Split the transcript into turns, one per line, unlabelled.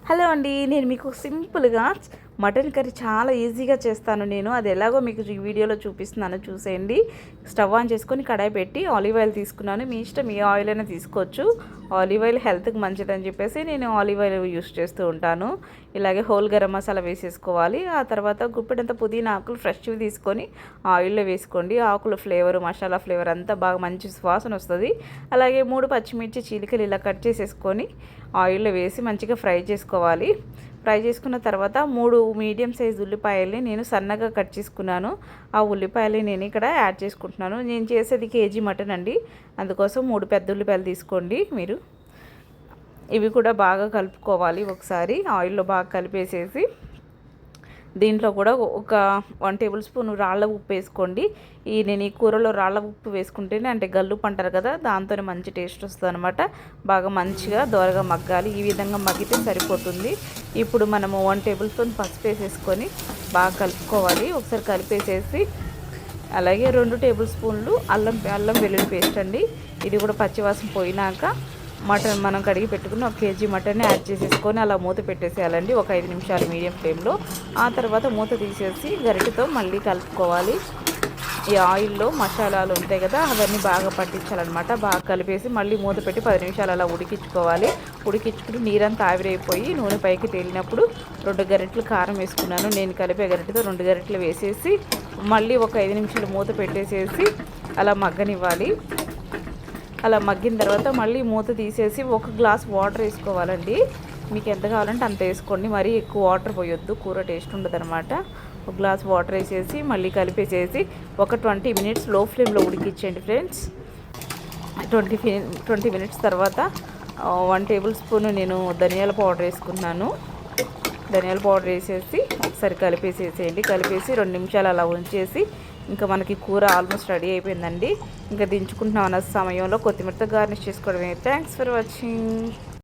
Hello అండి, నేను మీకు సింపుల్గా మటన్ కర్రీ చాలా ఈజీగా చేస్తాను. అది ఎలాగో మీకు ఈ వీడియోలో చూపిస్తున్నాను, చూసేయండి. స్టవ్ ఆన్ చేసుకొని కడాయి పెట్టి ఆలివ్ ఆయిల్ తీసుకున్నాను. మీ ఇష్టం ఏ ఆయిల్ అయినా తీసుకోవచ్చు. ఆలివ్ ఆయిల్ హెల్త్కి మంచిదని చెప్పేసి నేను ఆలివ్ ఆయిల్ యూస్ చేస్తూ ఉంటాను. ఇలాగే హోల్ గరం మసాలా వేసేసుకోవాలి. ఆ తర్వాత గుప్పెడంత పుదీనా ఆకులు ఫ్రెష్వి తీసుకొని ఆయిల్లో వేసుకోండి. ఆకుల ఫ్లేవర్, మసాలా ఫ్లేవర్ అంతా బాగా మంచి సువాసన వస్తుంది. అలాగే 3 పచ్చిమిర్చి చీలికలు ఇలా కట్ చేసేసుకొని ఆయిల్లో వేసి మంచిగా ఫ్రై చేసుకోవాలి. ఫ్రై చేసుకున్న తర్వాత 3 మీడియం సైజ్ ఉల్లిపాయల్ని నేను సన్నగా కట్ చేసుకున్నాను. ఆ ఉల్లిపాయలు నేను ఇక్కడ యాడ్ చేసుకుంటున్నాను. నేను చేసేది కేజీ మటన్ అండి, అందుకోసం 3 పెద్ద ఉల్లిపాయలు తీసుకోండి మీరు. ఇవి కూడా బాగా కలుపుకోవాలి. ఒకసారి ఆయిల్లో బాగా కలిపేసేసి దీంట్లో కూడా ఒక 1 టేబుల్ స్పూన్ రాళ్ళ ఉప్పు వేసుకోండి. నేను ఈ కూరలో రాళ్ళ ఉప్పు వేసుకుంటేనే, అంటే గల్లుప్పు అంటారు కదా, దాంతోనే మంచి టేస్ట్ వస్తుంది అనమాట. బాగా మంచిగా దోరగా మగ్గాలి. ఈ విధంగా మగ్గితే సరిపోతుంది. ఇప్పుడు మనము 1 టేబుల్ స్పూన్ పసుపు వేసేసుకొని బాగా కలుపుకోవాలి. ఒకసారి కలిపేసేసి అలాగే 2 టేబుల్ స్పూన్లు అల్లం వెల్లుల్లి పేస్ట్ అండి. ఇది కూడా పచ్చివాసన పోయినాక మటన్ మనం కడిగి పెట్టుకుని 1 కేజీ మటన్ని యాడ్ చేసేసుకొని అలా మూత పెట్టేసేయాలండి ఒక 5 నిమిషాలు మీడియం ఫ్లేమ్లో. ఆ తర్వాత మూత తీసేసి గరిటెతో మళ్ళీ కలుపుకోవాలి. ఈ ఆయిల్లో మసాలాలు ఉంటాయి కదా, అవన్నీ బాగా పట్టించాలన్నమాట. బాగా కలిపేసి మళ్ళీ మూత పెట్టి 10 నిమిషాలు అలా ఉడికించుకోవాలి. ఉడికించుకుని నీరంతా ఆవిరైపోయి నూనె పైకి తేలినప్పుడు 2 గరిటెలు కారం వేసుకున్నాను. నేను కలిపే గరిటెతో 2 గరిటెలు వేసేసి మళ్ళీ ఒక 5 నిమిషాలు మూత పెట్టేసేసి అలా మగ్గనివ్వాలి. అలా మగ్గిన తర్వాత మళ్ళీ మూత తీసేసి 1 గ్లాస్ వాటర్ వేసుకోవాలండి. మీకు ఎంత కావాలంటే అంత వేసుకోండి, మరీ ఎక్కువ వాటర్ పోయొద్దు, కూర టేస్ట్ ఉండదన్నమాట. 1 గ్లాస్ వాటర్ వేసేసి మళ్ళీ కలిపేసేసి ఒక 20 మినిట్స్ లో ఫ్లేమ్లో ఉడికించండి ఫ్రెండ్స్. 20 మినిట్స్ తర్వాత 1 టేబుల్ స్పూన్ నేను ధనియాల పౌడర్ వేసుకున్నాను. ధనియాల పౌడర్ వేసేసి ఒకసారి కలిపేసేసేయండి. కలిపేసి 2 నిమిషాలు అలా ఉంచేసి ఇంకా మనకి కూర ఆల్మోస్ట్ రెడీ అయిపోయిందండి. ఇంకా దించుకుంటున్నాం అన్న సమయంలో కొత్తిమీరతో గార్నిష్ చేసుకోవడమే. Thanks for watching.